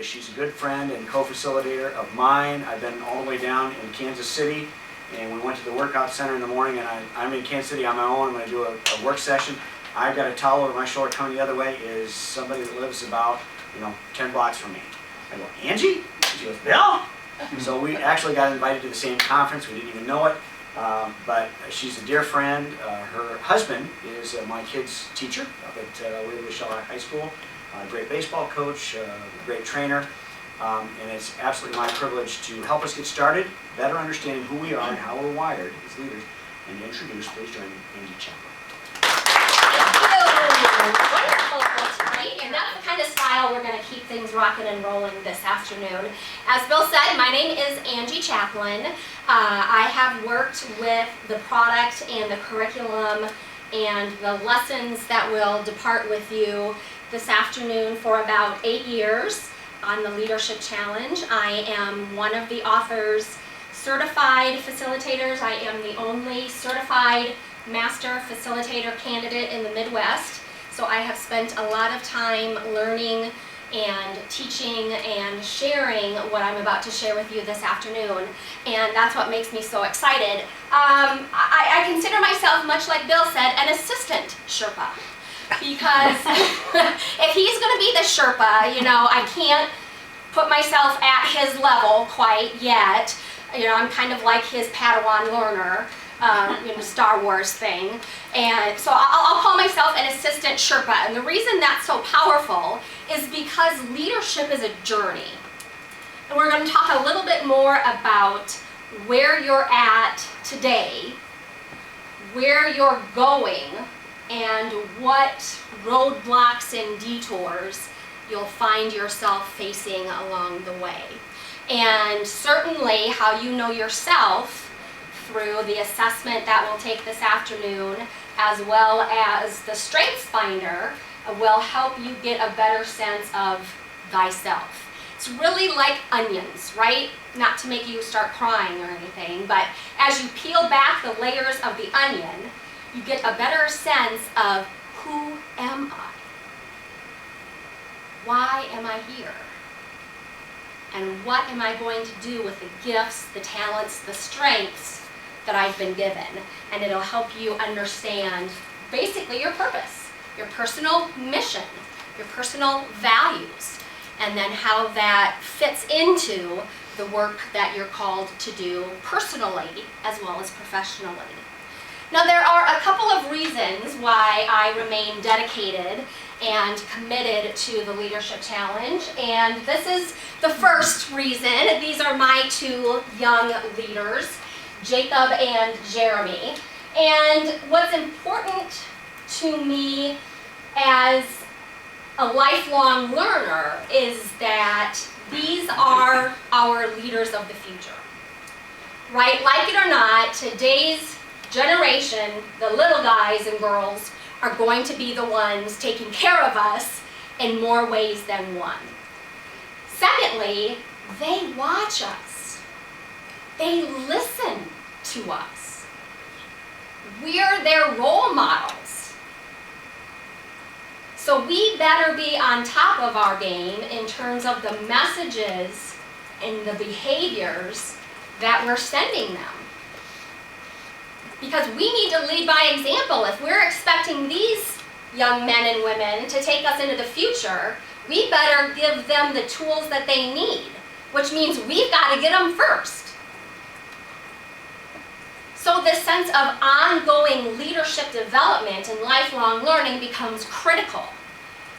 she's a good friend and co-facilitator of mine. I've been all the way down in Kansas City, and we went to the workout center in the morning, and I'm in Kansas City on my own. I'm going to do a work session. I've got a towel over my shoulder. Coming the other way is somebody that lives about 10 blocks from me. I go, Angie? She goes, Bill? So we actually got invited to the same conference. We didn't even know it, but she's a dear friend. Her husband is my kid's teacher up at Waverly Shell High School. A great baseball coach, a great trainer, and it's absolutely my privilege to help us get started, better understanding who we are and how we're wired as leaders, and to introduce, please join me, Angie Chaplin. Wonderful tonight, and that's the kind of style we're going to keep things rocking and rolling this afternoon. As Bill said, my name is Angie Chaplin. I have worked with the product and the curriculum and the lessons that will depart with you this afternoon for about 8 years on the Leadership Challenge. I am one of the author's certified facilitators. I am the only certified master facilitator candidate in the Midwest. So I have spent a lot of time learning and teaching and sharing what I'm about to share with you this afternoon. And that's what makes me so excited. I consider myself, much like Bill said, an assistant Sherpa. Because if he's going to be the Sherpa, I can't put myself at his level quite yet. I'm kind of like his Padawan learner. Star Wars thing, and so I'll call myself an assistant Sherpa. And the reason that's so powerful is because leadership is a journey, and we're going to talk a little bit more about where you're at today, where you're going, and what roadblocks and detours you'll find yourself facing along the way, and certainly how you know yourself through the assessment that we'll take this afternoon, as well as the Strengths Finder, will help you get a better sense of thyself. It's really like onions, right? Not to make you start crying or anything, but as you peel back the layers of the onion, you get a better sense of who am I? Why am I here? And what am I going to do with the gifts, the talents, the strengths that I've been given? And it'll help you understand basically your purpose, your personal mission, your personal values, and then how that fits into the work that you're called to do personally as well as professionally. Now, there are a couple of reasons why I remain dedicated and committed to the Leadership Challenge, and this is the first reason. These are my two young leaders, Jacob and Jeremy. And what's important to me as a lifelong learner is that these are our leaders of the future. Right? Like it or not, today's generation, the little guys and girls, are going to be the ones taking care of us in more ways than one. Secondly, they watch us. They listen to us. We're their role models. So we better be on top of our game in terms of the messages and the behaviors that we're sending them. Because we need to lead by example. If we're expecting these young men and women to take us into the future, we better give them the tools that they need, which means we've got to get them first. So this sense of ongoing leadership development and lifelong learning becomes critical.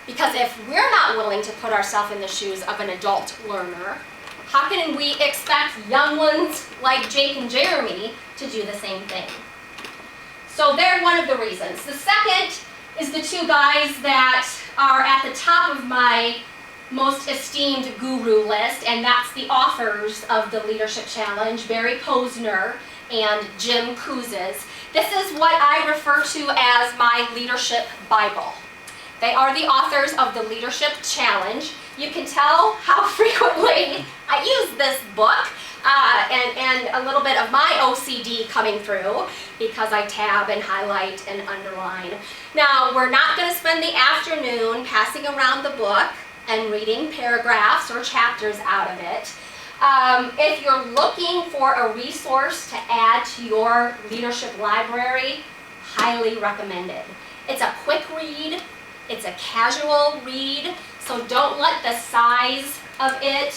Because if we're not willing to put ourselves in the shoes of an adult learner, how can we expect young ones like Jake and Jeremy to do the same thing? So they're one of the reasons. The second is the two guys that are at the top of my most esteemed guru list, and that's the authors of the Leadership Challenge, Barry Posner and Jim Kouzes. This is what I refer to as my leadership Bible. They are the authors of the Leadership Challenge. You can tell how frequently I use this book and a little bit of my OCD coming through because I tab and highlight and underline. Now, we're not going to spend the afternoon passing around the book. and reading paragraphs or chapters out of it. If you're looking for a resource to add to your leadership library, highly recommended. It's a quick read, it's a casual read, so don't let the size of it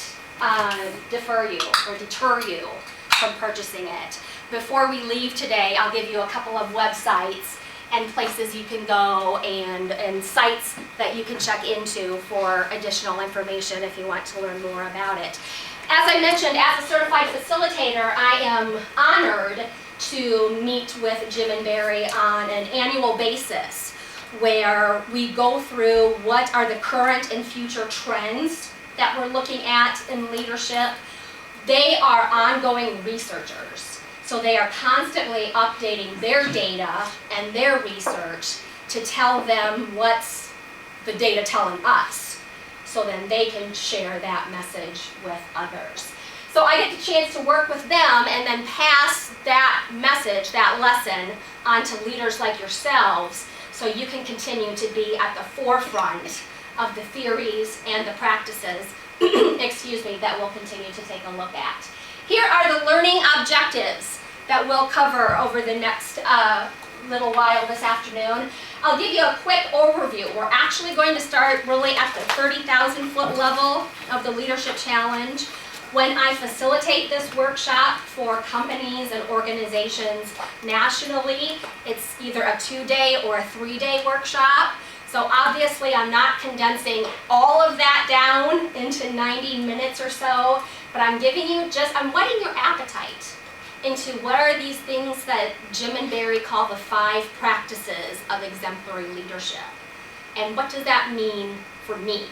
deter you from purchasing it. Before we leave today, I'll give you a couple of websites and places you can go and sites that you can check into for additional information if you want to learn more about it. As I mentioned, as a certified facilitator, I am honored to meet with Jim and Barry on an annual basis where we go through what are the current and future trends that we're looking at in leadership. They are ongoing researchers, so they are constantly updating their data and their research to tell them what's the data telling us, so then they can share that message with others. So I get the chance to work with them and then pass that message, that lesson, on to leaders like yourselves, so you can continue to be at the forefront of the theories and the practices excuse me, that we'll continue to take a look at. Here are the learning objectives that we'll cover over the next little while this afternoon. I'll give you a quick overview. We're actually going to start really at the 30,000 foot level of the Leadership Challenge. When I facilitate this workshop for companies and organizations nationally, it's either a 2-day or a 3-day workshop. So obviously I'm not condensing all of that down into 90 minutes or so, but I'm giving you I'm whetting your appetite into what are these things that Jim and Barry call the 5 practices of exemplary leadership. And what does that mean for me?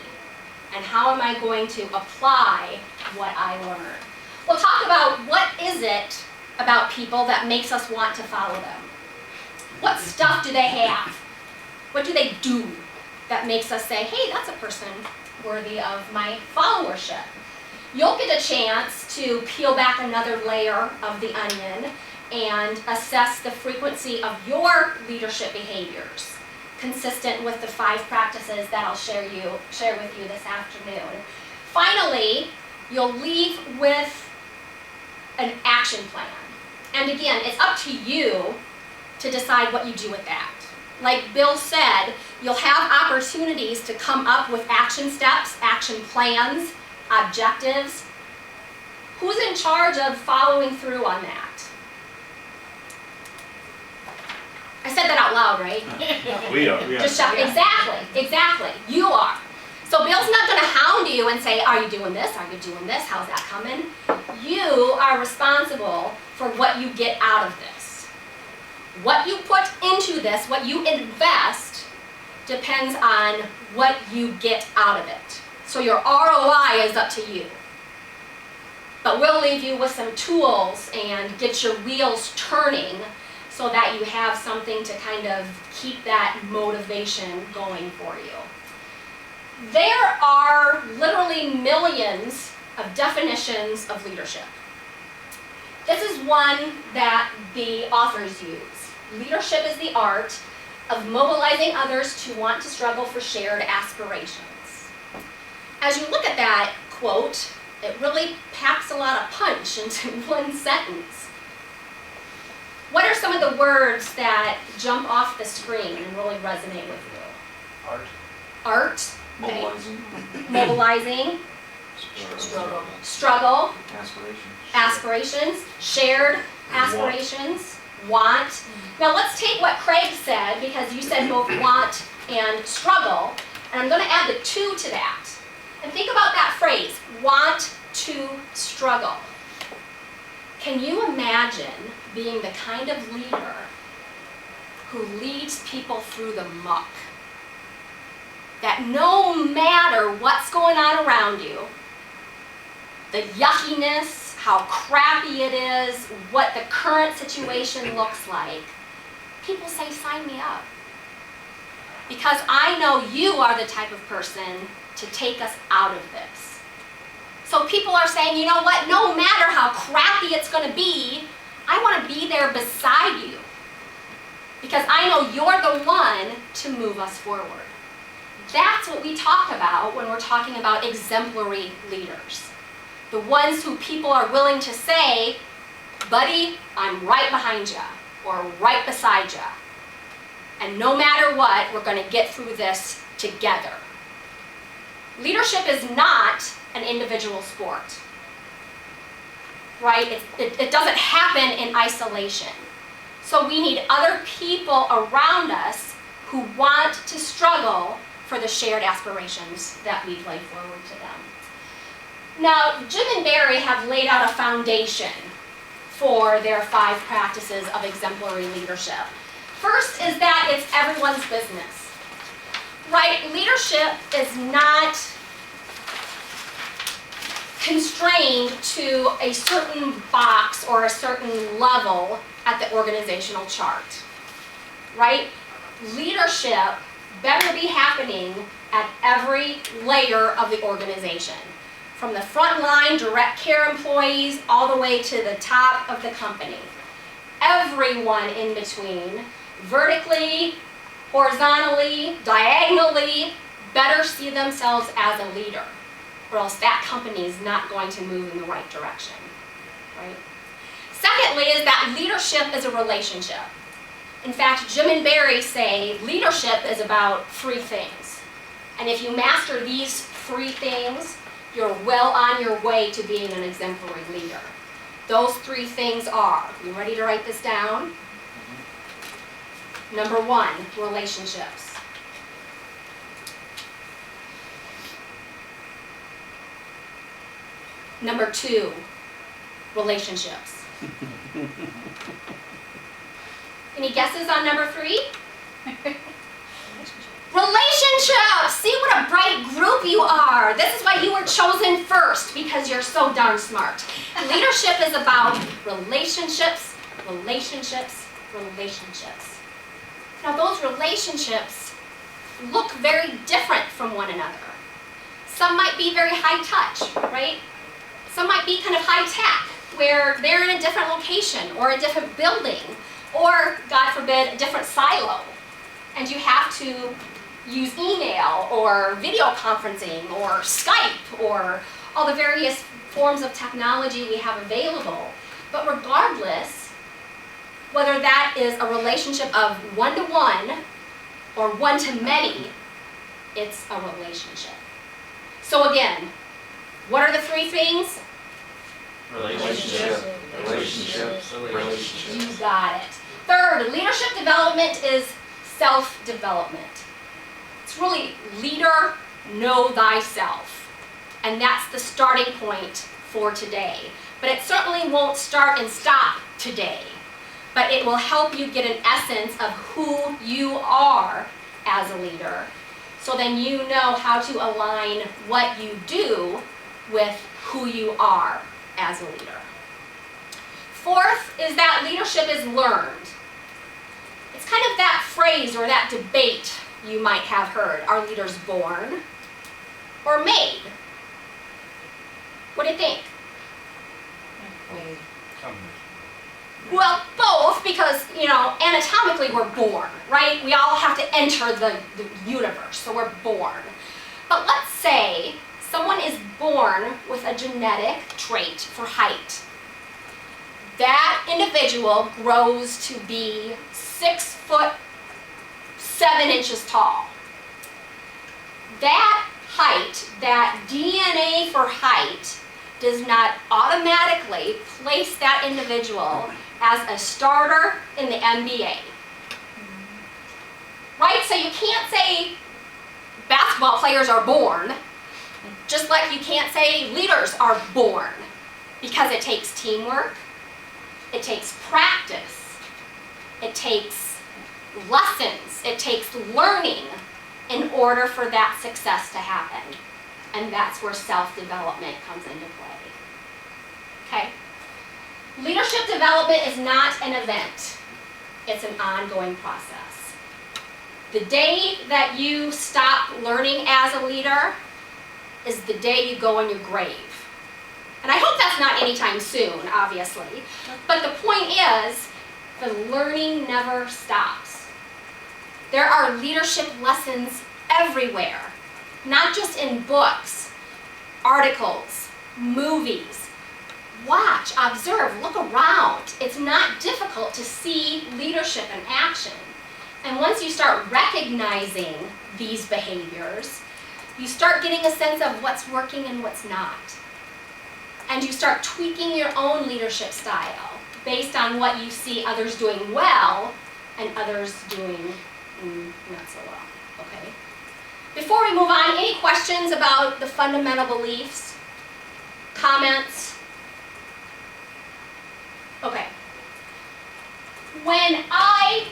And how am I going to apply what I learned? We'll talk about what is it about people that makes us want to follow them. What stuff do they have? What do they do that makes us say, hey, that's a person worthy of my followership? You'll get a chance to peel back another layer of the onion and assess the frequency of your leadership behaviors, consistent with the 5 practices that I'll share with you this afternoon. Finally, you'll leave with an action plan. And again, it's up to you to decide what you do with that. Like Bill said, you'll have opportunities to come up with action steps, action plans, objectives. Who's in charge of following through on that? I said that out loud, right? We are. Just shout, exactly, you are. So Bill's not going to hound you and say, are you doing this, are you doing this, how's that coming? You are responsible for what you get out of this. What you put into this, what you invest, depends on what you get out of it. So your ROI is up to you. But we'll leave you with some tools and get your wheels turning so that you have something to kind of keep that motivation going for you. There are literally millions of definitions of leadership. This is one that the authors use. Leadership is the art of mobilizing others to want to struggle for shared aspirations. As you look at that quote, it really packs a lot of punch into one sentence. What are some of the words that jump off the screen and really resonate with you? Art. Art. Okay. Mobilizing. Mobilizing. Struggle. Struggle. Aspirations. Aspirations. Shared aspirations. Want. Now let's take what Craig said, because you said both want and struggle, and I'm going to add the 2 to that. And think about that phrase, want to struggle. Can you imagine being the kind of leader who leads people through the muck? That no matter what's going on around you, the yuckiness, how crappy it is, what the current situation looks like, people say, sign me up. Because I know you are the type of person to take us out of this. So people are saying, you know what, no matter how crappy it's going to be, I want to be there beside you. Because I know you're the one to move us forward. That's what we talk about when we're talking about exemplary leaders. The ones who people are willing to say, buddy, I'm right behind you, or right beside you. And no matter what, we're going to get through this together. Leadership is not an individual sport, right? It doesn't happen in isolation. So we need other people around us who want to struggle for the shared aspirations that we've laid forward to them. Now, Jim and Barry have laid out a foundation for their 5 practices of exemplary leadership. First is that it's everyone's business, right? Leadership is not constrained to a certain box or a certain level at the organizational chart, right? Leadership better be happening at every layer of the organization, from the front line direct care employees all the way to the top of the company. Everyone in between, vertically, horizontally, diagonally, better see themselves as a leader, or else that company is not going to move in the right direction, right? Secondly is that leadership is a relationship. In fact, Jim and Barry say leadership is about 3 things. And if you master these 3 things, you're well on your way to being an exemplary leader. Those 3 things are, you ready to write this down? Number 1, relationships. Number 2, relationships. Any guesses on number 3? Relationships! See what a bright group you are. This is why you were chosen first, because you're so darn smart. Leadership is about relationships, relationships, relationships. Now those relationships look very different from one another. Some might be very high touch, right? Some might be kind of high tech, where they're in a different location or a different building, or, God forbid, a different silo. And you have to use email or video conferencing or Skype or all the various forms of technology we have available. But regardless, whether that is a relationship of one-to-one or one-to-many, it's a relationship. So again, what are the 3 things? Relationship, relationships, relationships. You got it. Third, leadership development is self-development. It's really leader, know thyself. And that's the starting point for today. But it certainly won't start and stop today. But it will help you get an essence of who you are as a leader. So then you know how to align what you do with who you are as a leader. Fourth is that leadership is learned. It's kind of that phrase or that debate you might have heard. Are leaders born or made? What do you think? Well, both, because, anatomically we're born, right? We all have to enter the universe, so we're born. But let's say someone is born with a genetic trait for height. That individual grows to be 6'7" tall. That height, that DNA for height, does not automatically place that individual as a starter in the NBA. Right? So you can't say basketball players are born, just like you can't say leaders are born, because it takes teamwork, it takes practice, it takes lessons, it takes learning in order for that success to happen. And that's where self-development comes into play. Okay? Leadership development is not an event. It's an ongoing process. The day that you stop learning as a leader is the day you go in your grave. And I hope that's not anytime soon, obviously. But the point is, the learning never stops. There are leadership lessons everywhere, not just in books, articles, movies. Watch, observe, look around. It's not difficult to see leadership in action. And once you start recognizing these behaviors, you start getting a sense of what's working and what's not. And you start tweaking your own leadership style based on what you see others doing well and others doing not so well, okay? Before we move on, any questions about the fundamental beliefs? Comments? Okay. When I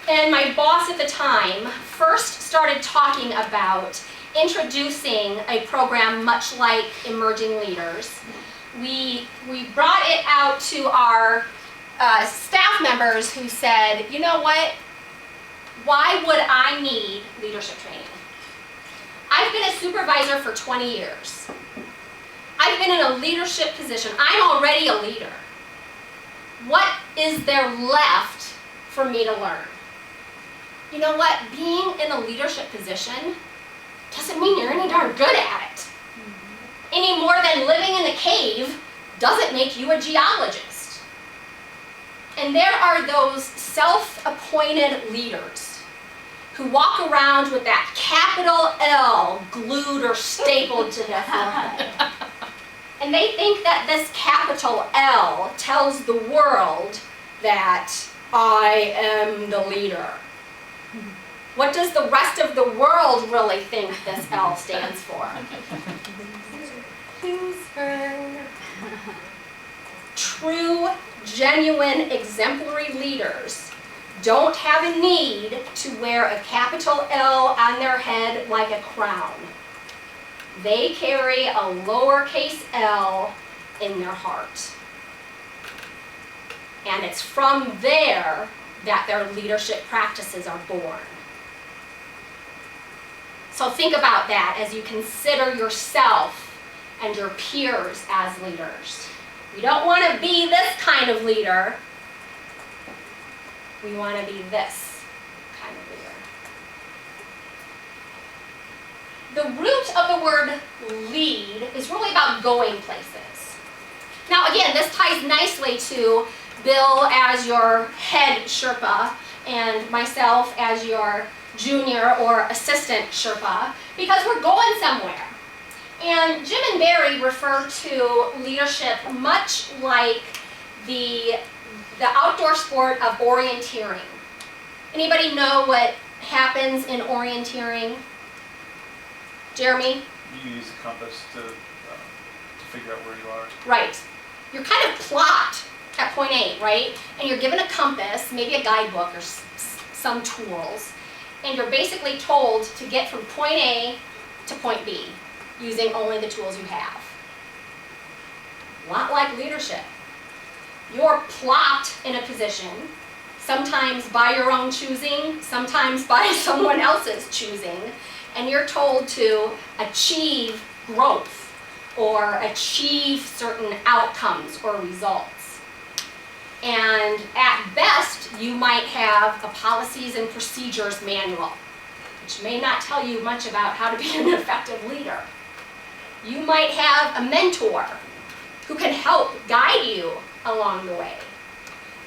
and my boss at the time first started talking about introducing a program much like Emerging Leaders, we brought it out to our staff members who said, you know what, why would I need leadership training? I've been a supervisor for 20 years. I've been in a leadership position. I'm already a leader. What is there left for me to learn? You know what, being in a leadership position doesn't mean you're any darn good at it. Any more than living in a cave doesn't make you a geologist. And there are those self-appointed leaders who walk around with that capital L glued or stapled to their forehead. And they think that this capital L tells the world that I am the leader. What does the rest of the world really think this L stands for? Loser. True, genuine, exemplary leaders don't have a need to wear a capital L on their head like a crown. They carry a lowercase l in their heart. And it's from there that their leadership practices are born. So think about that as you consider yourself and your peers as leaders. We don't want to be this kind of leader. We want to be this kind of leader. The root of the word lead is really about going places. Now again, this ties nicely to Bill as your head Sherpa and myself as your junior or assistant Sherpa, because we're going somewhere. And Jim and Barry refer to leadership much like the outdoor sport of orienteering. Anybody know what happens in orienteering? Jeremy? You use a compass to figure out where you are. Right. You're kind of plot at point A, right? And you're given a compass, maybe a guidebook or some tools, and you're basically told to get from point A to point B using only the tools you have. A lot like leadership. You're plopped in a position, sometimes by your own choosing, sometimes by someone else's choosing, and you're told to achieve growth or achieve certain outcomes or results. And at best, you might have a policies and procedures manual, which may not tell you much about how to be an effective leader. You might have a mentor who can help guide you along the way.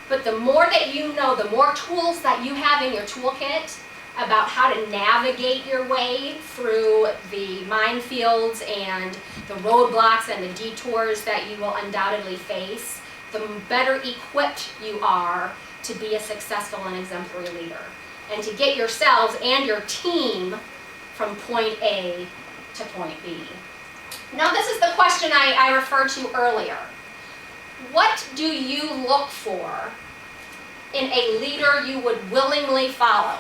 But the more that you know, the more tools that you have in your toolkit about how to navigate your way through the minefields and the roadblocks and the detours that you will undoubtedly face, the better equipped you are to be a successful and exemplary leader, and to get yourselves and your team from point A to point B. Now this is the question I referred to earlier. What do you look for in a leader you would willingly follow?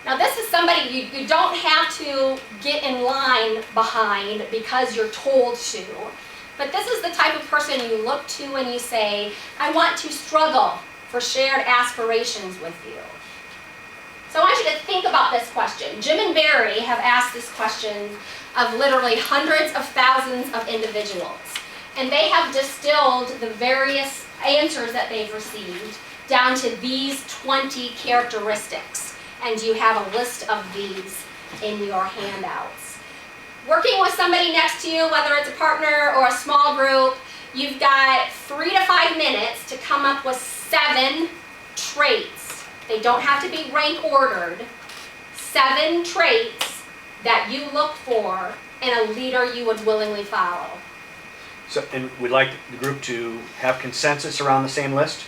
Now this is somebody you don't have to get in line behind because you're told to. But this is the type of person you look to and you say, I want to struggle for shared aspirations with you. So I want you to think about this question. Jim and Barry have asked this question of literally hundreds of thousands of individuals. And they have distilled the various answers that they've received down to these 20 characteristics. and you have a list of these in your handouts. Working with somebody next to you, whether it's a partner or a small group, you've got 3 to 5 minutes to come up with 7 traits. They don't have to be rank ordered. 7 traits that you look for in a leader you would willingly follow. So, and we'd like the group to have consensus around the same list?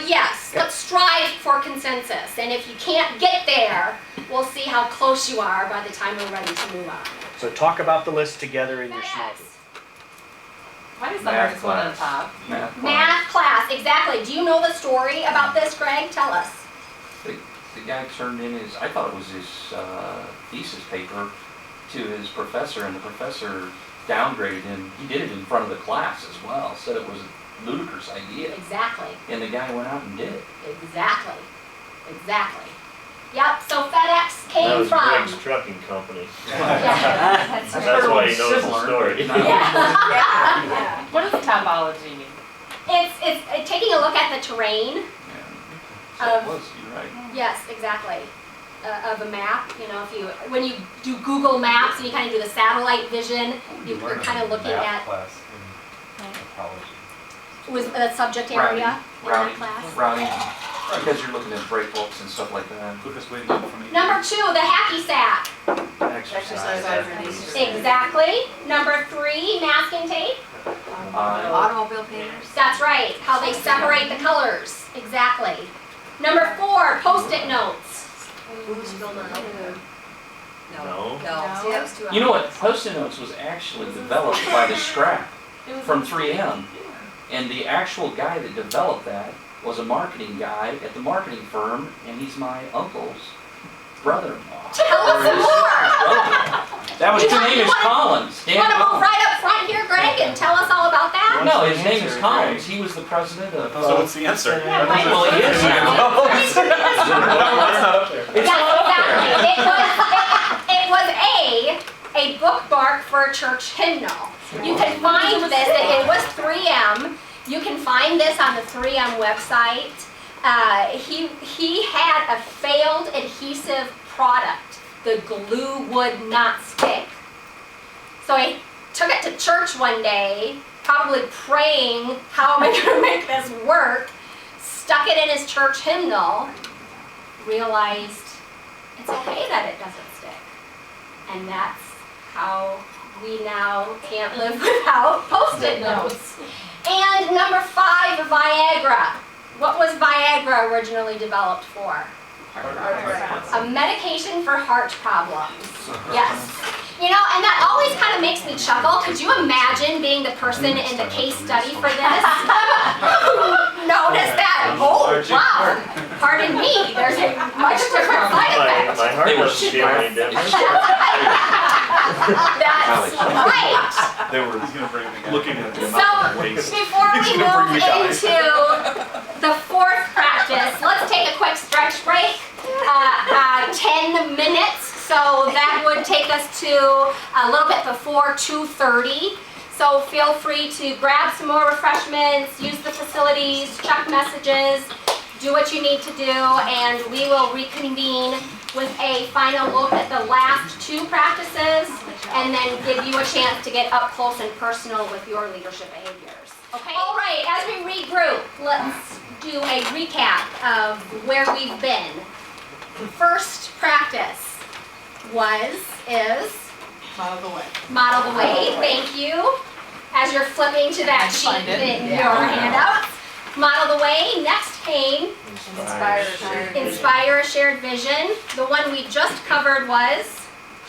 Yes, Okay. let's strive for consensus. And if you can't get there, we'll see how close you are by the time we're ready to move on. So talk about the list together in your small group. Why does the Math hardest one on class. top? Math class, exactly. Do you know the story about this, Greg? Tell us. The guy turned in his, I thought it was his thesis paper to his professor, and the professor downgraded him. He did it in front of the class as well, said it was a ludicrous idea. Exactly. And the guy went out and did it. Exactly. Exactly. Yep, so FedEx came That was from. Greg's trucking company. Yeah. That's why he knows the story. Yeah. What does topology mean? It's taking a look at the terrain. So it was, you're right. Yes, exactly. Of a map, you know, when you do Google Maps and you kind of do the satellite vision, you're kind of looking at class in college. was the subject area in that class. Routing, because you're looking at breakbooks and stuff like that. Quickest way to get from Number 2, the hacky sack. Exercise affirmations. Exactly. Number 3, masking tape. Automobile painters. That's right. How they separate the colors. Exactly. Number 4, Post-it notes. No. See, that was too You know what, Post-it notes was actually developed by the scrap from 3M. And the actual guy that developed that was a marketing guy at the marketing firm, and he's my uncle's brother-in-law. Tell us some more. That was, You his want- name you is want- Collins. You Dan want to move Collins. right up front here, Greg, and tell us all about that? No, his name is Answer, Collins. He was the president of. So what's the answer? Well, he is now. That's not up there. It's not up there. Exactly. It was a bookmark for a church hymnal. You can find this, it was 3M. You can find this on the 3M website. He had a failed adhesive product. The glue would not stick. So he took it to church one day, probably praying, how am I going to make this work? Stuck it in his church hymnal, realized it's okay that it doesn't stick. And that's how we now can't live without Post-it notes. And number 5, Viagra. What was Viagra originally developed for? A medication for heart problems. Yes. You know, and that always kind of makes me chuckle. Could you imagine being the person in the case study for this? Notice that. Oh, wow. Pardon me. There's a much different side effect. My heart They were doesn't feel any different. That's right. They were looking at the So, amount of waste. before we He's gonna move bring me down. into the 4th practice, let's take a quick stretch break. 10 minutes, so that would take us to a little bit before 2:30. So feel free to grab some more refreshments, use the facilities, check messages, do what you need to do, and we will reconvene with a final look at the last 2 practices, and then give you a chance to get up close and personal with your leadership behaviors. Okay? All right, as we regroup, let's do a recap of where we've been. First practice is Model the way. model the way. Thank you. As you're flipping to that sheet Find it. in Yeah. your handouts. Model the way. Next came inspire a shared vision. The one we just covered was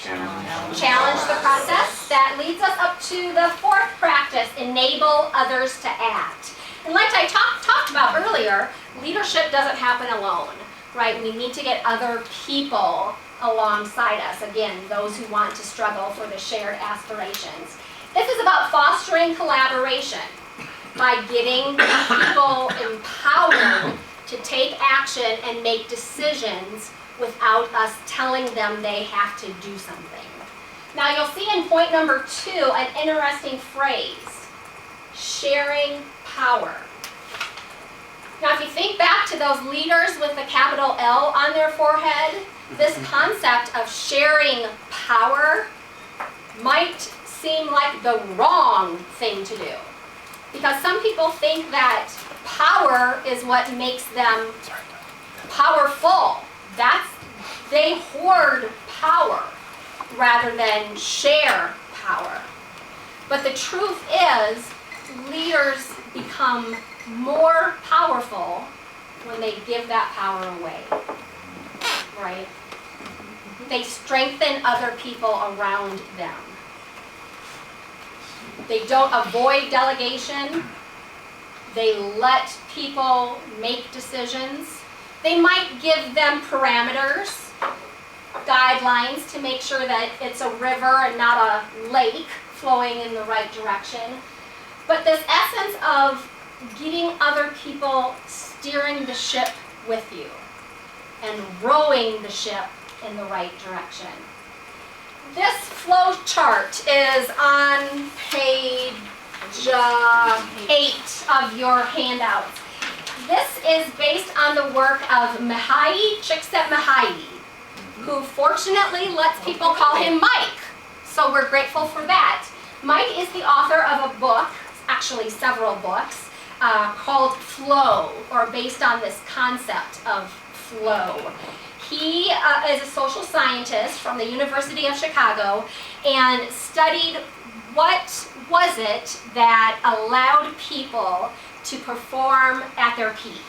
challenge the process. That leads us up to the 4th practice, enable others to act. And like I talked about earlier, leadership doesn't happen alone, right? We need to get other people alongside us. Again, those who want to struggle for the shared aspirations. This is about fostering collaboration by getting people empowered to take action and make decisions without us telling them they have to do something. Now you'll see in point number 2 an interesting phrase, sharing power. Now, if you think back to those leaders with the capital L on their forehead, this concept of sharing power might seem like the wrong thing to do. Because some people think that power is what makes them powerful. They hoard power rather than share power. But the truth is, leaders become more powerful when they give that power away, right? They strengthen other people around them. They don't avoid delegation. They let people make decisions. They might give them parameters, guidelines to make sure that it's a river and not a lake flowing in the right direction. But this essence of getting other people steering the ship with you and rowing the ship in the right direction. This flow chart is on page 8 of your handouts. This is based on the work of Mihai Csikszentmihalyi, who fortunately lets people call him Mike. So we're grateful for that. Mike is the author of a book, actually several books, called Flow, or based on this concept of flow. He is a social scientist from the University of Chicago and studied what was it that allowed people to perform at their peak.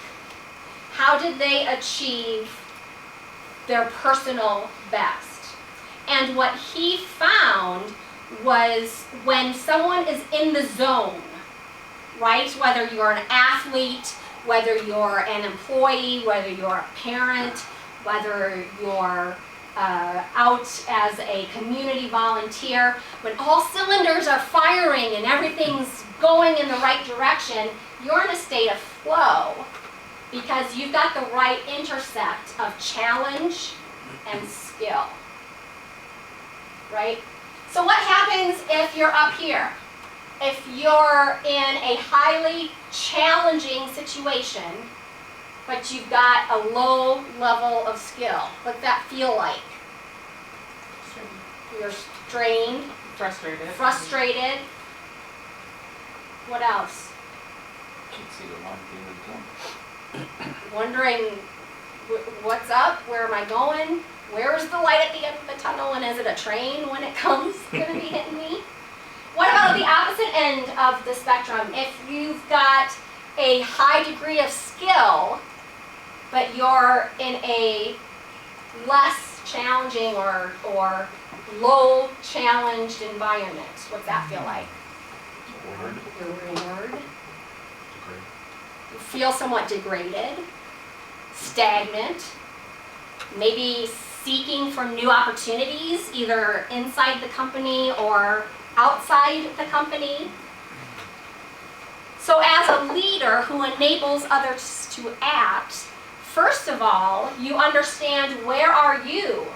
How did they achieve their personal best? And what he found was when someone is in the zone, right? Whether you're an athlete, whether you're an employee, whether you're a parent, whether you're out as a community volunteer, when all cylinders are firing and everything's going in the right direction, you're in a state of flow because you've got the right intercept of challenge and skill, right? So what happens if you're up here? If you're in a highly challenging situation, but you've got a low level of skill, what's that feel like? You're strained, frustrated. What else? Can't see the light at the end of the tunnel. Wondering what's up, where am I going? Where is the light at the end of the tunnel, and is it a train when it comes going to be hitting me? What about the opposite end of the spectrum? If you've got a high degree of skill, but you're in a less challenging or low challenged environment, what's that feel like? You're bored. You feel somewhat degraded, stagnant, maybe seeking for new opportunities, either inside the company or outside the company. So as a leader who enables others to act, first of all, you understand where are you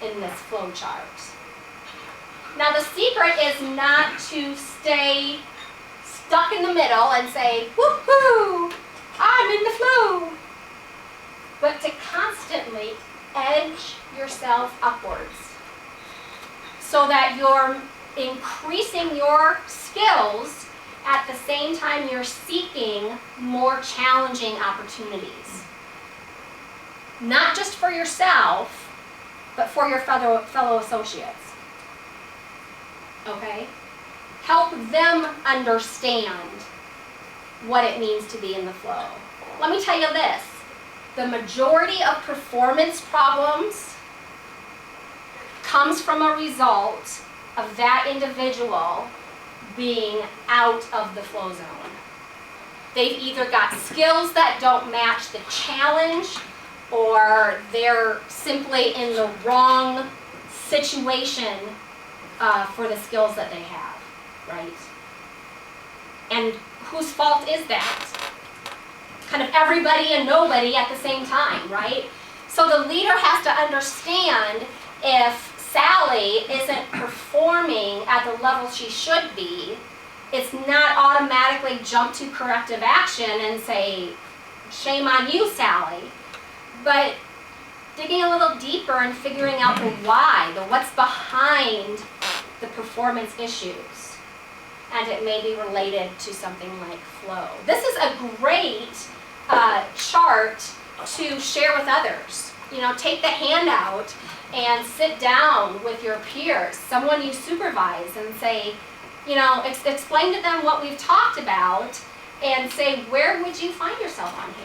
in this flow chart. Now the secret is not to stay stuck in the middle and say, woohoo, I'm in the flow, but to constantly edge yourself upwards so that you're increasing your skills at the same time you're seeking more challenging opportunities. Not just for yourself, but for your fellow associates. Okay? Help them understand what it means to be in the flow. Let me tell you this. The majority of performance problems comes from a result of that individual being out of the flow zone. They've either got skills that don't match the challenge, or they're simply in the wrong situation for the skills that they have, right? And whose fault is that? Kind of everybody and nobody at the same time, right? So the leader has to understand if Sally isn't performing at the level she should be, it's not automatically jump to corrective action and say, shame on you, Sally. But digging a little deeper and figuring out the why, the what's behind the performance issues. And it may be related to something like flow. This is a great chart to share with others. You know, take the handout and sit down with your peers, someone you supervise, and say, you know, explain to them what we've talked about and say, where would you find yourself on here?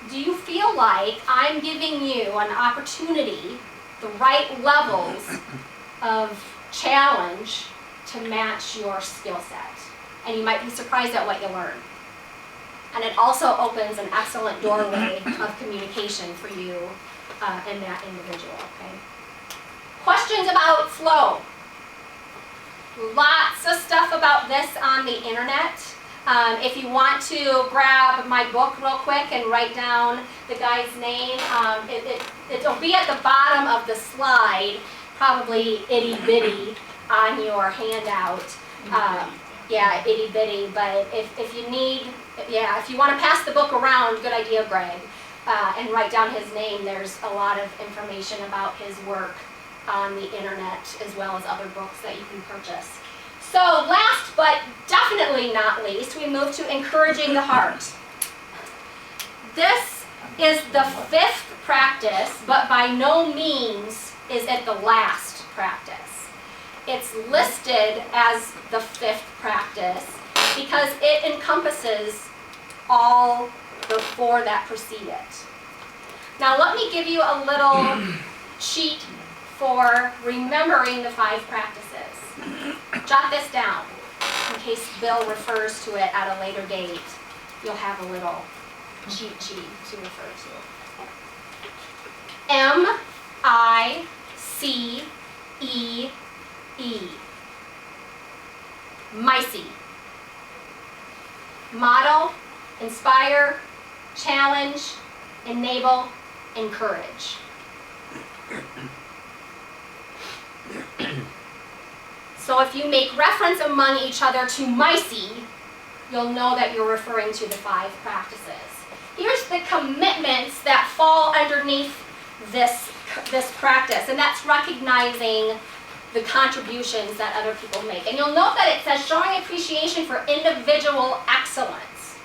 Do you feel like I'm giving you an opportunity, the right levels of challenge to match your skill set? And you might be surprised at what you learn. And it also opens an excellent doorway of communication for you and that individual, okay? Questions about flow. Lots of stuff about this on the internet. If you want to grab my book real quick and write down the guy's name, it'll be at the bottom of the slide, probably itty bitty on your handout. Yeah, itty bitty, but if you need, if you want to pass the book around, good idea, Greg, and write down his name. There's a lot of information about his work on the internet, as well as other books that you can purchase. So last but definitely not least, we move to encouraging the heart. This is the 5th practice, but by no means is it the last practice. It's listed as the 5th practice because it encompasses all the 4 that precede it. Now let me give you a little cheat for remembering the 5 practices. Jot this down in case Bill refers to it at a later date. You'll have a little cheat sheet to refer to. M-I-C-E-E. MICE. Model, inspire, challenge, enable, encourage. So if you make reference among each other to MICE, you'll know that you're referring to the 5 practices. Here's the commitments that fall underneath this practice, and that's recognizing the contributions that other people make. And you'll note that it says showing appreciation for individual excellence.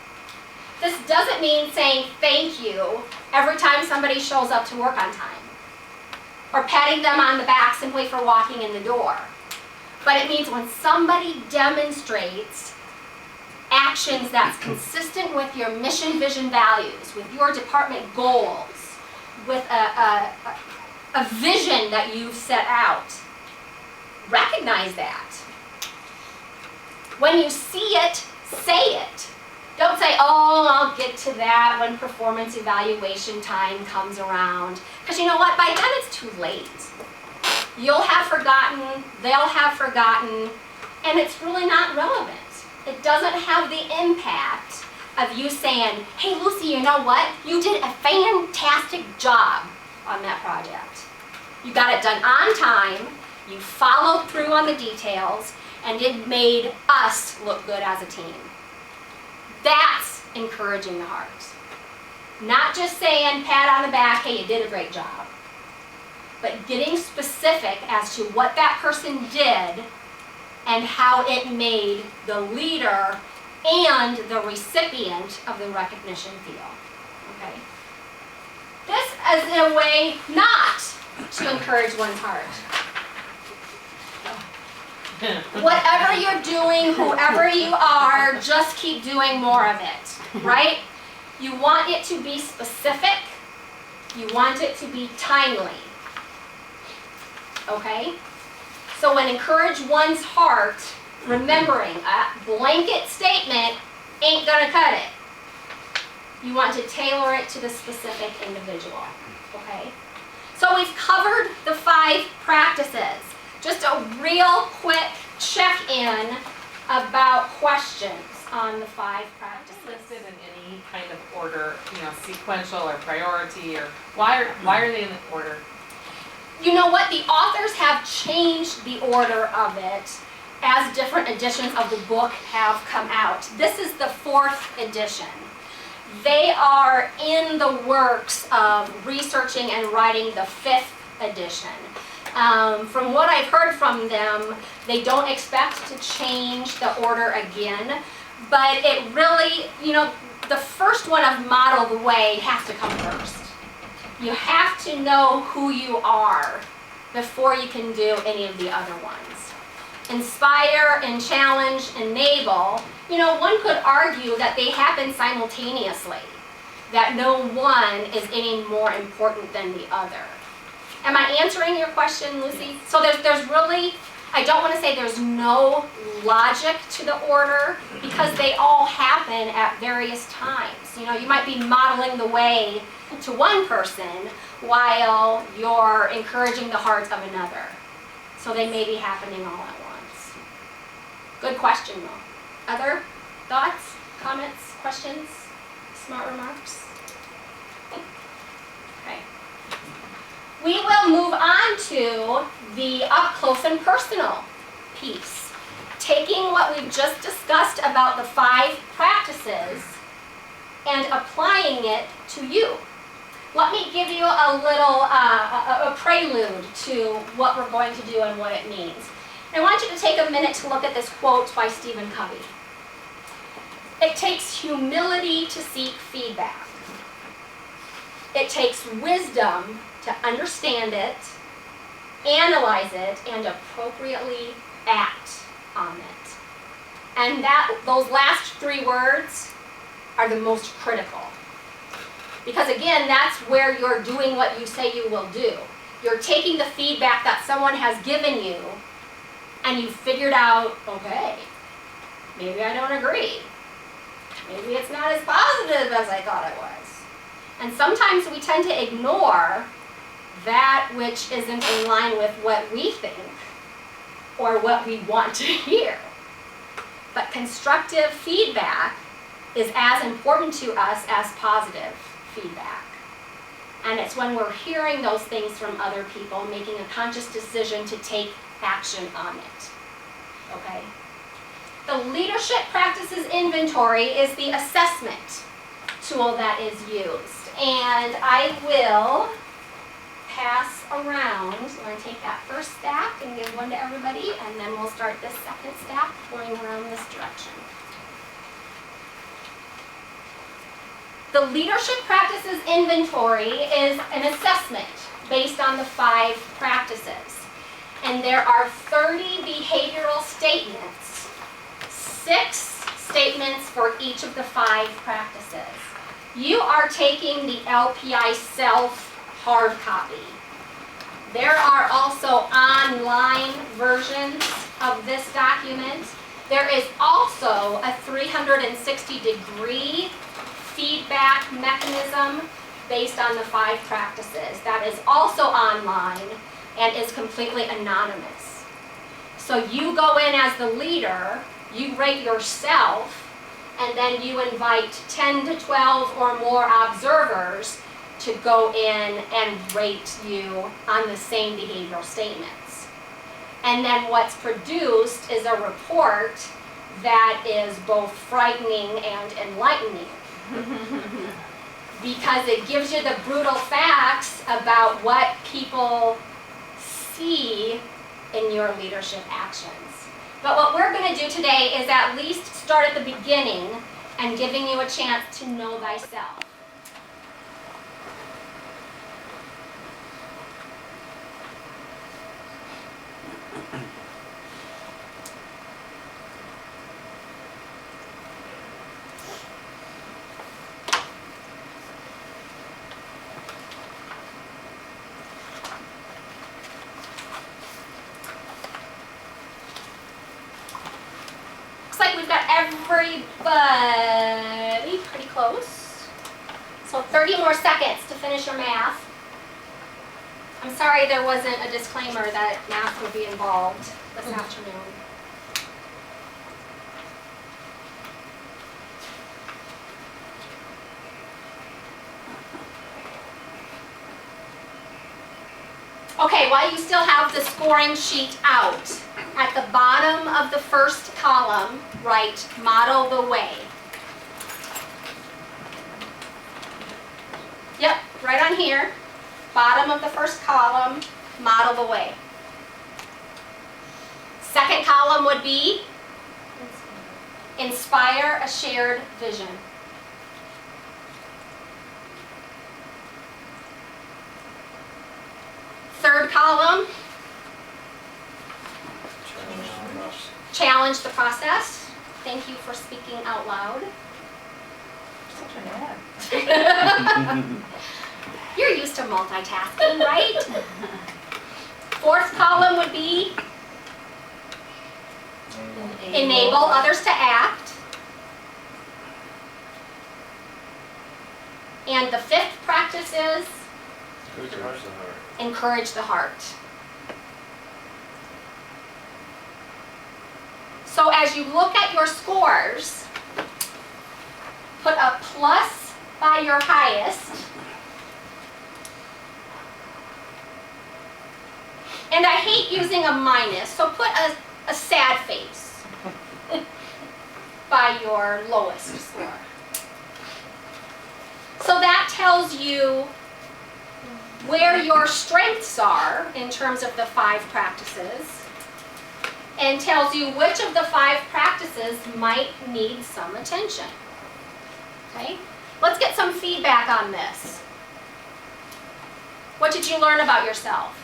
This doesn't mean saying thank you every time somebody shows up to work on time, or patting them on the back simply for walking in the door. But it means when somebody demonstrates actions that's consistent with your mission, vision, values, with your department goals, with a vision that you've set out, recognize that. When you see it, say it. Don't say, oh, I'll get to that when performance evaluation time comes around. Because you know what? By then it's too late. You'll have forgotten, they'll have forgotten, and it's really not relevant. It doesn't have the impact of you saying, hey Lucy, you know what? You did a fantastic job on that project. You got it done on time, you followed through on the details, and it made us look good as a team. That's encouraging the heart. Not just saying, pat on the back, hey, you did a great job. But getting specific as to what that person did and how it made the leader and the recipient of the recognition feel. Okay? This is a way not to encourage one's heart. Whatever you're doing, whoever you are, just keep doing more of it, right? You want it to be specific. You want it to be timely. Okay? So when encourage one's heart, remembering a blanket statement ain't gonna cut it. You want to tailor it to the specific individual. Okay? So we've covered the 5 practices. Just a real quick check-in about questions on the 5 practices. Listed in any kind of order, sequential or priority, or why are they in the order? You know what? The authors have changed the order of it as different editions of the book have come out. This is the 4th edition. They are in the works of researching and writing the 5th edition. From what I've heard from them, they don't expect to change the order again, but it really, the first one of Model the Way has to come first. You have to know who you are before you can do any of the other ones. Inspire and challenge, enable, one could argue that they happen simultaneously, that no one is any more important than the other. Am I answering your question, Lucy? So there's really, I don't want to say there's no logic to the order, because they all happen at various times. You might be modeling the way to one person while you're encouraging the heart of another. So they may be happening all at once. Good question, though. Other thoughts, comments, questions, smart remarks? Okay. We will move on to the up close and personal piece. Taking what we've just discussed about the 5 practices and applying it to you. Let me give you a little a prelude to what we're going to do and what it means. I want you to take a minute to look at this quote by Stephen Covey. It takes humility to seek feedback. It takes wisdom to understand it, analyze it, and appropriately act on it. And those last 3 words are the most critical. Because again, that's where you're doing what you say you will do. You're taking the feedback that someone has given you, and you figured out, okay, maybe I don't agree. Maybe it's not as positive as I thought it was. And sometimes we tend to ignore that which isn't in line with what we think or what we want to hear. But constructive feedback is as important to us as positive feedback. And it's when we're hearing those things from other people, making a conscious decision to take action on it. Okay? The Leadership Practices Inventory is the assessment tool that is used. And I will pass around. I'm going to take that first stack and give one to everybody, and then we'll start this second stack going around this direction. The Leadership Practices Inventory is an assessment based on the 5 practices. And there are 30 behavioral statements, 6 statements for each of the 5 practices. You are taking the LPI Self hard copy. There are also online versions of this document. There is also a 360-degree feedback mechanism based on the 5 practices. That is also online and is completely anonymous. So you go in as the leader, you rate yourself, and then you invite 10 to 12 or more observers to go in and rate you on the same behavioral statements. And then what's produced is a report that is both frightening and enlightening. Because it gives you the brutal facts about what people see in your leadership actions. But what we're going to do today is at least start at the beginning and giving you a chance to know thyself. Like we've got everybody pretty close. So 30 more seconds to finish your math. I'm sorry there wasn't a disclaimer that math would be involved this afternoon. Okay, while you still have the scoring sheet out, at the bottom of the first column, write model the way. right on here, bottom of the first column, model the way. Second column would be inspire a shared vision. Third column, challenge the process. Thank you for speaking out loud. Such an ad. You're used to multitasking, right? Fourth column would be enable others to act. And the fifth practice is encourage the heart. So as you look at your scores, put a plus by your highest. And I hate using a minus, so put a sad face by your lowest score. So that tells you where your strengths are in terms of the 5 practices, and tells you which of the 5 practices might need some attention. Okay? Let's get some feedback on this. What did you learn about yourself?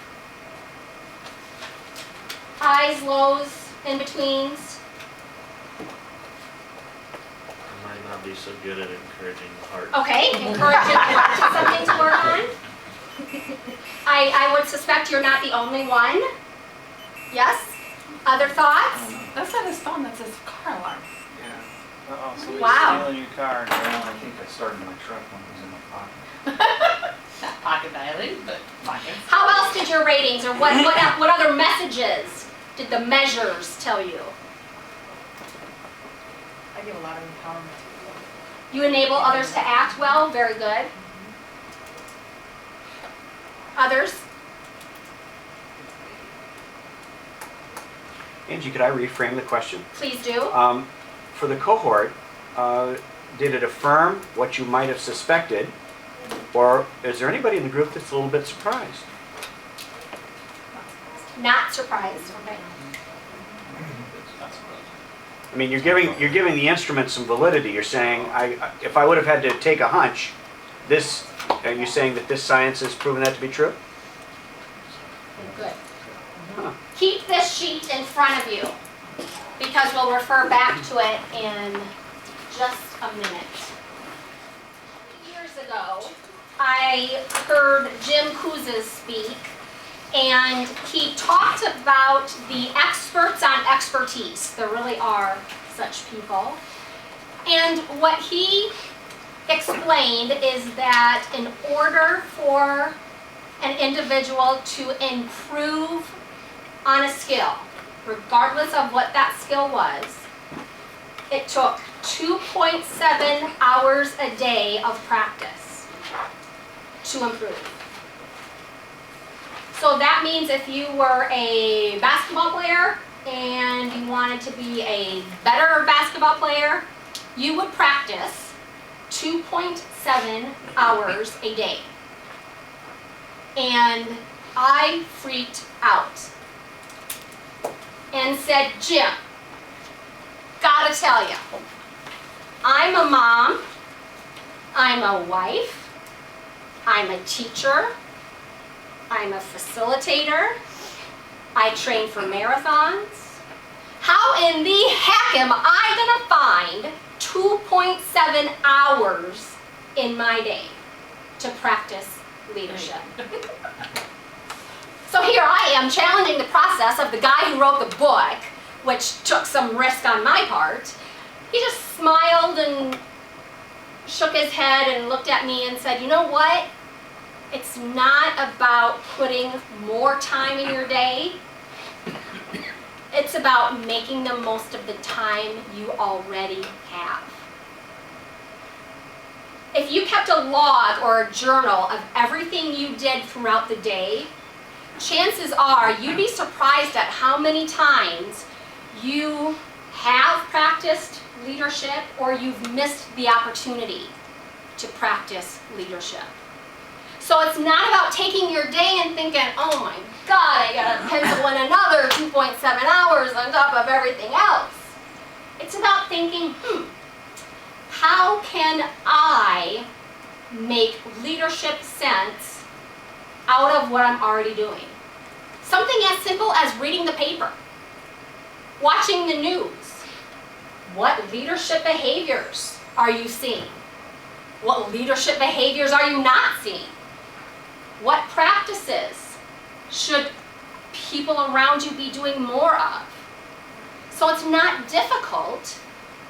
Highs, lows, in-betweens? I might not be so good at encouraging the heart. Okay, encouraging heart is something to work on. I would suspect you're not the only one. Yes? Other thoughts? That's not his phone, that's his car alarm. Yeah. Uh-oh, so he's Wow. stealing your car. Well, I think I started my truck when it was in my pocket. Not pocket dialing, but pocket. How else did your ratings, or what other messages did the measures tell you? I give a lot of empowerment to people. You enable others to act well, very good. Others? Angie, could I reframe the question? Please do. For the cohort, did it affirm what you might have suspected, or is there anybody in the group that's a little bit surprised? Not surprised, okay. I mean, you're giving the instrument some validity. You're saying, if I would have had to take a hunch, are you saying that this science has proven that to be true? Good. Huh. Keep this sheet in front of you, because we'll refer back to it in just a minute. Years ago, I heard Jim Kouzes speak, and he talked about the experts on expertise. There really are such people. And what he explained is that in order for an individual to improve on a skill, regardless of what that skill was, it took 2.7 hours a day of practice to improve. So that means if you were a basketball player and you wanted to be a better basketball player, you would practice 2.7 hours a day. And I freaked out and said, Jim, gotta tell you, I'm a mom, I'm a wife, I'm a teacher, I'm a facilitator, I train for marathons. How in the heck am I gonna find 2.7 hours in my day to practice leadership? So here I am challenging the process of the guy who wrote the book, which took some risk on my part. He just smiled and shook his head and looked at me and said, you know what? It's not about putting more time in your day. It's about making the most of the time you already have. If you kept a log or a journal of everything you did throughout the day, chances are you'd be surprised at how many times you have practiced leadership or you've missed the opportunity to practice leadership. So it's not about taking your day and thinking, oh my God, I gotta pencil in another 2.7 hours on top of everything else. It's about thinking, how can I make leadership sense out of what I'm already doing? Something as simple as reading the paper, watching the news. What leadership behaviors are you seeing? What leadership behaviors are you not seeing? What practices should people around you be doing more of? So it's not difficult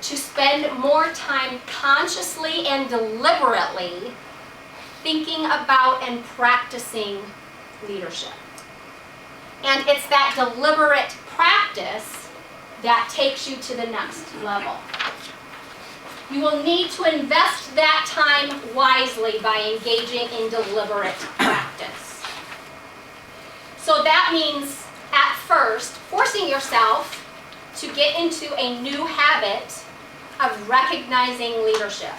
to spend more time consciously and deliberately thinking about and practicing leadership. And it's that deliberate practice that takes you to the next level. You will need to invest that time wisely by engaging in deliberate practice. So that means, at first, forcing yourself to get into a new habit of recognizing leadership,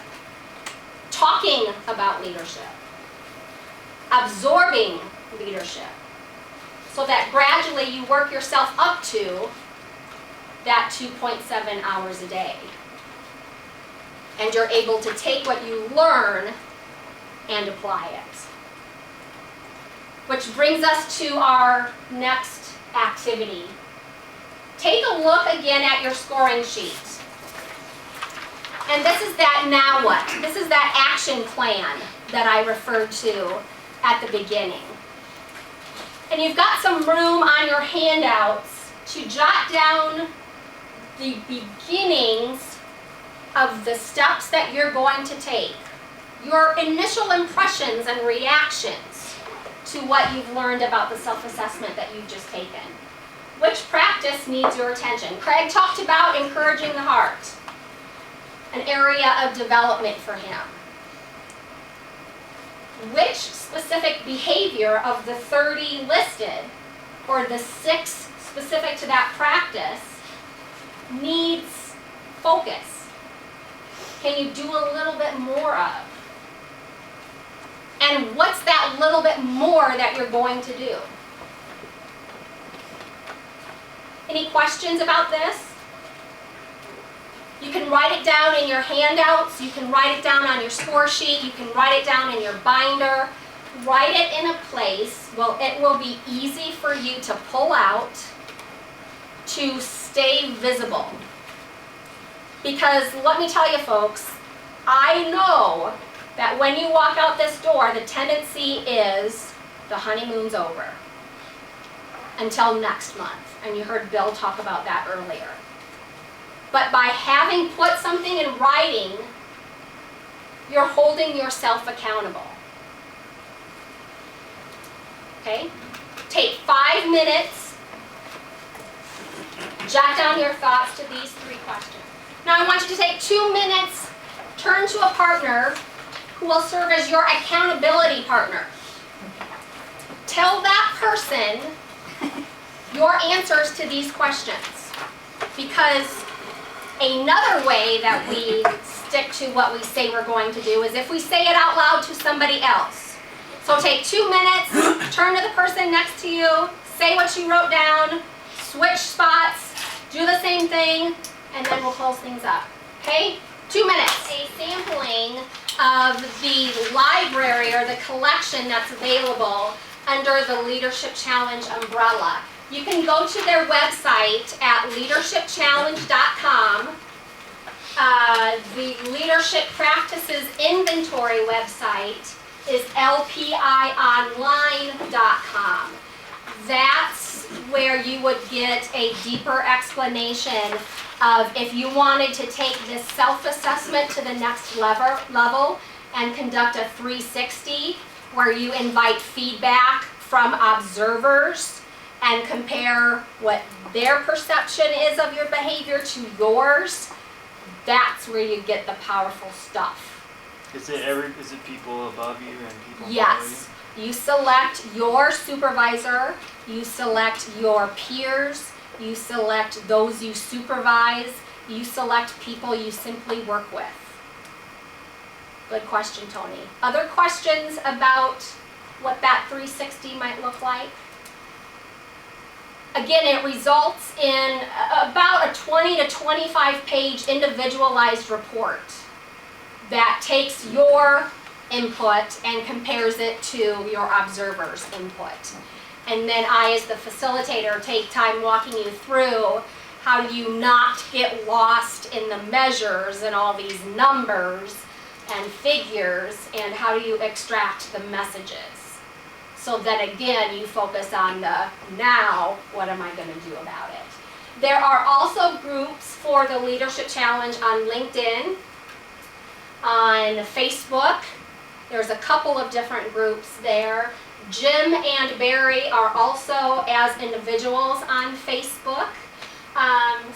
talking about leadership, absorbing leadership, so that gradually you work yourself up to that 2.7 hours a day. And you're able to take what you learn and apply it. Which brings us to our next activity. Take a look again at your scoring sheet. And this is that now what? This is that action plan that I referred to at the beginning. And you've got some room on your handouts to jot down the beginnings of the steps that you're going to take. Your initial impressions and reactions to what you've learned about the self-assessment that you've just taken. Which practice needs your attention? Craig talked about encouraging the heart, an area of development for him. Which specific behavior of the 30 listed, or the 6 specific to that practice, needs focus? Can you do a little bit more of? And what's that little bit more that you're going to do? Any questions about this? You can write it down in your handouts, you can write it down on your score sheet, you can write it down in your binder. Write it in a place where it will be easy for you to pull out, to stay visible. Because let me tell you folks, I know that when you walk out this door, the tendency is the honeymoon's over until next month. And you heard Bill talk about that earlier. But by having put something in writing, you're holding yourself accountable. Okay? Take 5 minutes, jot down your thoughts to these 3 questions. Now I want you to take 2 minutes, turn to a partner who will serve as your accountability partner. Tell that person your answers to these questions. Because another way that we stick to what we say we're going to do is if we say it out loud to somebody else. So take 2 minutes, turn to the person next to you, say what you wrote down, switch spots, do the same thing, and then we'll close things up. Okay? 2 minutes. A sampling of the library or the collection that's available under the Leadership Challenge umbrella. You can go to their website at leadershipchallenge.com. The Leadership Practices Inventory website is lpionline.com. That's where you would get a deeper explanation of if you wanted to take this self-assessment to the next level and conduct a 360 where you invite feedback from observers and compare what their perception is of your behavior to yours. That's where you get the powerful stuff. Is it people above you and people below you? Yes. You select your supervisor, you select your peers, you select those you supervise, you select people you simply work with. Good question, Tony. Other questions about what that 360 might look like? Again, it results in about a 20 to 25 page individualized report that takes your input and compares it to your observer's input. And then I, as the facilitator, take time walking you through how do you not get lost in the measures and all these numbers and figures, and how do you extract the messages. So then again, you focus on the now, what am I going to do about it? There are also groups for the Leadership Challenge on LinkedIn, on Facebook. There's a couple of different groups there. Jim and Barry are also as individuals on Facebook.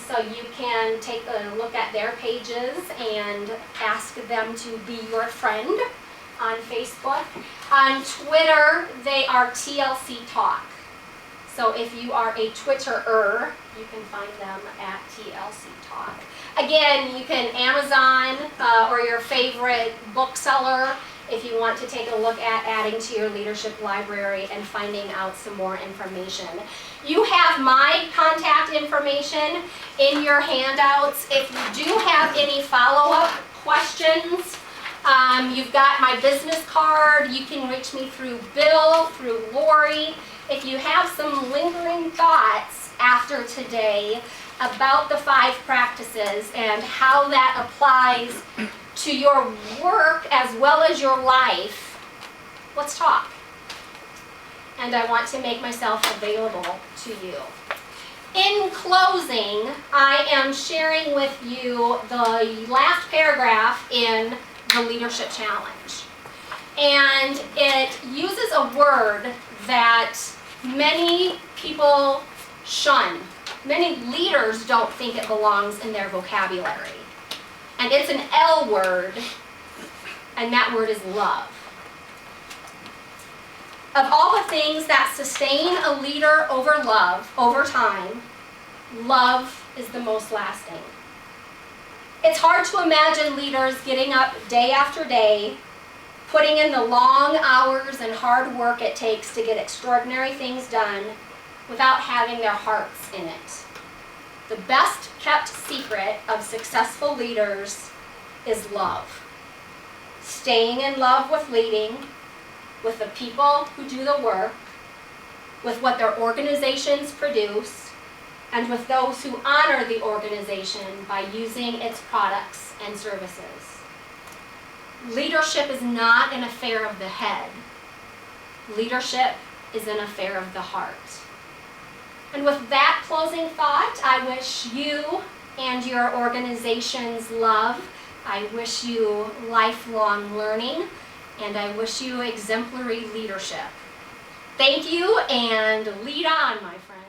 So you can take a look at their pages and ask them to be your friend on Facebook. On Twitter, they are TLC Talk. So if you are a Twitterer, you can find them at TLC Talk. Again, you can Amazon or your favorite bookseller if you want to take a look at adding to your leadership library and finding out some more information. You have my contact information in your handouts. If you do have any follow-up questions, you've got my business card. You can reach me through Bill, through Lori. If you have some lingering thoughts after today about the 5 practices and how that applies to your work as well as your life, let's talk. And I want to make myself available to you. In closing, I am sharing with you the last paragraph in the Leadership Challenge. And it uses a word that many people shun. Many leaders don't think it belongs in their vocabulary. And it's an L word, and that word is love. Of all the things that sustain a leader over time, love is the most lasting. It's hard to imagine leaders getting up day after day, putting in the long hours and hard work it takes to get extraordinary things done without having their hearts in it. The best kept secret of successful leaders is love. Staying in love with leading, with the people who do the work, with what their organizations produce, and with those who honor the organization by using its products and services. Leadership is not an affair of the head. Leadership is an affair of the heart. And with that closing thought, I wish you and your organizations love. I wish you lifelong learning, and I wish you exemplary leadership. Thank you, and lead on, my friends.